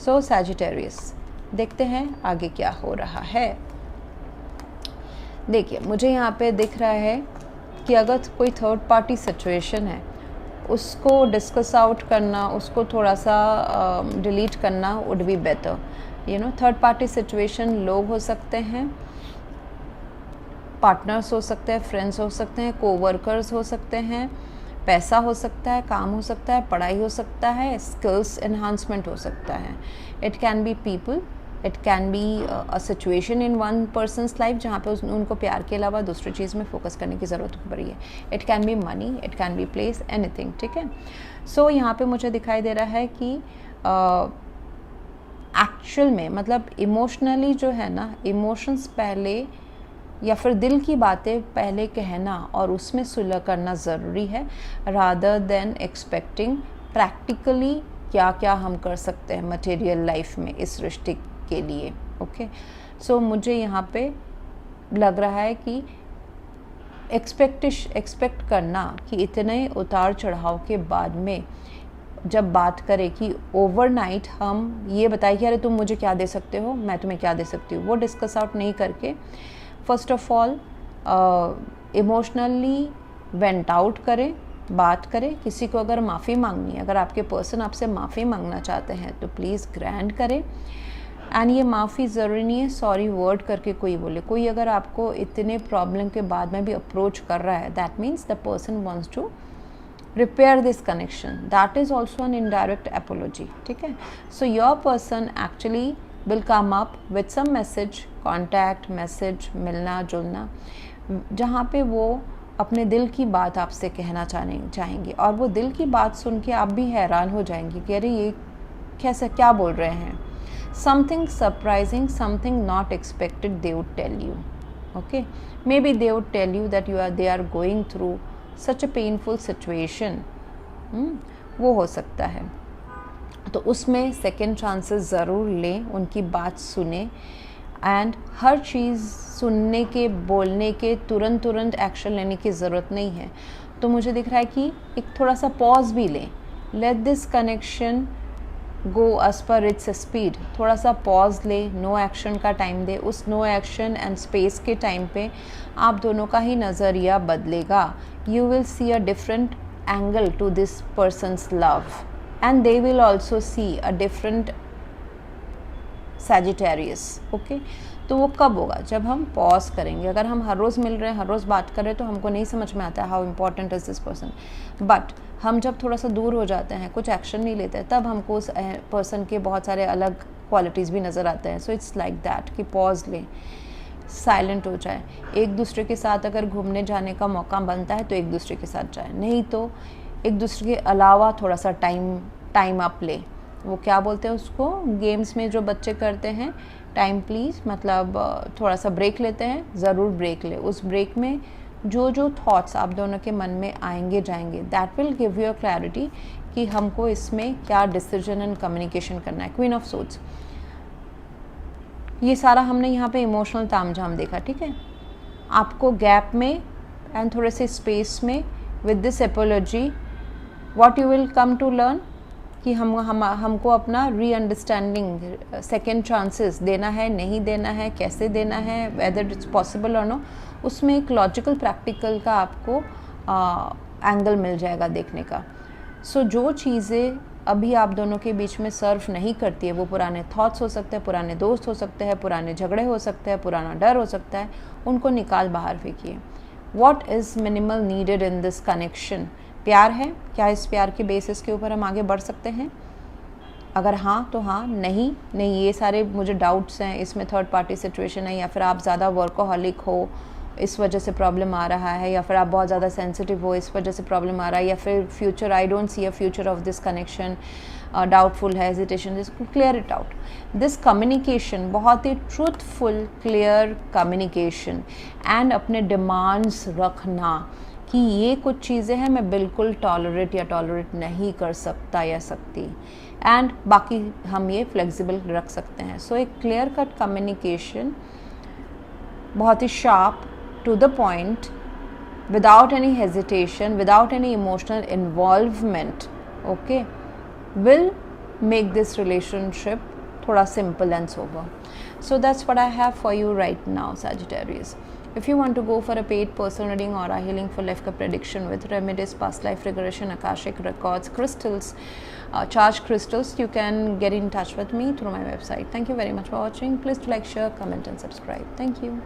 सो Sagittarius, देखते हैं आगे क्या हो रहा है। देखिए मुझे यहाँ पे दिख रहा है कि अगर कोई थर्ड पार्टी सिचुएशन है उसको डिस्कस आउट करना, उसको थोड़ा सा डिलीट करना would be better. You know, third party situation लोग हो सकते हैं, पार्टनर्स हो सकते हैं, फ्रेंड्स हो सकते हैं, कोवर्कर्स हो सकते हैं, पैसा हो सकता है, काम हो सकता है, पढ़ाई हो सकता है, स्किल्स एनहांसमेंट हो सकता है। It can be people, it can be a situation in one persons life जहाँ पे उनको प्यार के अलावा दूसरी चीज़ में फोकस करने की ज़रूरत पड़ी है। It can be money, it can be place, anything, ठीक है। सो यहाँ पे मुझे दिखाई दे रहा है कि एक्चुअल में मतलब इमोशनली जो है ना, इमोशंस पहले या फिर दिल की बातें पहले कहना और उसमें सुलह करना ज़रूरी है, रादर देन एक्सपेक्टिंग प्रैक्टिकली क्या क्या हम कर सकते हैं मटेरियल लाइफ में इस रिश्ते के लिए। ओके, सो मुझे यहाँ पे लग रहा है कि एक्सपेक्ट करना कि इतने उतार चढ़ाव के बाद में जब बात करें कि ओवरनाइट हम ये बताएं कि अरे तुम मुझे क्या दे सकते हो, मैं तुम्हें क्या दे सकती हूँ, वो डिस्कस आउट नहीं करके first of all emotionally went out करें, बात करें। किसी को अगर माफ़ी मांगनी है, अगर आपके पर्सन आपसे माफ़ी मांगना चाहते हैं तो प्लीज़ ग्रैंड करें। एंड ये माफ़ी ज़रूरी नहीं है सॉरी वर्ड करके कोई बोले। कोई अगर आपको इतने प्रॉब्लम के बाद में भी अप्रोच कर रहा है, that means the person wants to repair this connection, that is also an indirect apology, ठीक है। So your person actually will come up with some message, contact message, मिलना जुलना, जहाँ पे वो अपने दिल की बात आपसे कहना चाहेंगे और वो दिल की बात सुन के आप भी हैरान हो जाएंगे कि अरे ये कैसे क्या बोल रहे हैं। Something surprising, something not expected they would tell you. Okay, maybe they would tell you that they are going through such a painful situation, वो हो सकता है। तो उसमें सेकंड चांसेस ज़रूर लें, उनकी बात सुने एंड हर चीज़ सुनने के बोलने के तुरंत एक्शन लेने की ज़रूरत नहीं है। तो मुझे दिख रहा है कि एक थोड़ा सा पॉज भी लें, let this connection go as per its speed, थोड़ा सा पॉज ले, नो एक्शन का टाइम दे। उस नो एक्शन एंड स्पेस के टाइम पे आप दोनों का ही नज़रिया बदलेगा। You will see a different angle to this person's love and they will also see a different Sagittarius। Okay, तो वो कब होगा? जब हम पॉज करेंगे। अगर हम हर रोज़ मिल रहे हैं, हर रोज़ बात कर रहे हैं, तो हमको नहीं समझ में आता है how important is this person. But हम जब थोड़ा सा दूर हो जाते हैं, कुछ एक्शन नहीं लेते हैं, तब हमको उस पर्सन के बहुत सारे अलग क्वालिटीज़ भी नज़र आते हैं। सो इट्स लाइक दैट कि पॉज लें, साइलेंट हो जाए। एक दूसरे के साथ अगर घूमने जाने का मौका बनता है तो एक दूसरे के साथ जाए, नहीं तो एक दूसरे के अलावा थोड़ा सा टाइम अप ले। वो क्या बोलते हैं उसको, गेम्स में जो बच्चे करते हैं, टाइम प्लीज़, मतलब थोड़ा सा ब्रेक लेते हैं, ज़रूर ब्रेक ले। उस ब्रेक में जो थॉट्स आप दोनों के मन में आएंगे जाएंगे, that will give you a clarity कि हमको इसमें क्या डिसीजन एंड कम्युनिकेशन करना है। क्वीन ऑफ सोर्ड्स, ये सारा हमने यहाँ पे इमोशनल तामझाम देखा, ठीक है। आपको गैप में एंड थोड़े से स्पेस में with this apology what you will come to learn कि हमको अपना री-अंडरस्टैंडिंग, सेकेंड चांसेस देना है, नहीं देना है, कैसे देना है, वेदर इट्स पॉसिबल और नो, उसमें एक लॉजिकल प्रैक्टिकल का आपको एंगल मिल जाएगा देखने का। सो जो चीज़ें अभी आप दोनों के बीच में सर्व नहीं करती है, वो पुराने थॉट्स हो सकते हैं, पुराने दोस्त हो सकते हैं, पुराने झगड़े हो सकते हैं, पुराना डर हो सकता है, उनको निकाल बाहर फेंकिए। What is minimal needed in this connection? प्यार है, क्या इस प्यार के बेसिस के ऊपर हम आगे बढ़ सकते हैं? अगर हाँ तो हाँ, नहीं ये सारे मुझे डाउट्स हैं, इसमें थर्ड पार्टी सिचुएशन है, या फिर आप ज़्यादा वर्कोहॉलिक हो इस वजह से प्रॉब्लम आ रहा है, या फिर आप बहुत ज़्यादा सेंसिटिव हो इस वजह से प्रॉब्लम आ रहा है, या फिर future, I don't see a future of this connection, doubtful है, hesitation, this clear it out. This communication बहुत ही ट्रूथफुल क्लियर कम्युनिकेशन एंड अपने डिमांड्स रखना कि ये कुछ चीज़ें हैं मैं बिल्कुल टॉलरेट नहीं कर सकता या सकती, एंड बाकी हम ये फ्लेक्सिबल रख सकते हैं। सो एक क्लियर कट कम्युनिकेशन, बहुत ही sharp, to the point, without any hesitation, without any emotional involvement, okay, will make this relationship thoda simple and sober. So that's what I have for you right now, Sagittarius. If you want to go for a paid personal reading, aura healing, full life prediction with remedies, past life regression, Akashic records, crystals, charged crystals, you can get in touch with me through my website. Thank you very much for watching. Please do like, share, comment and subscribe. Thank you.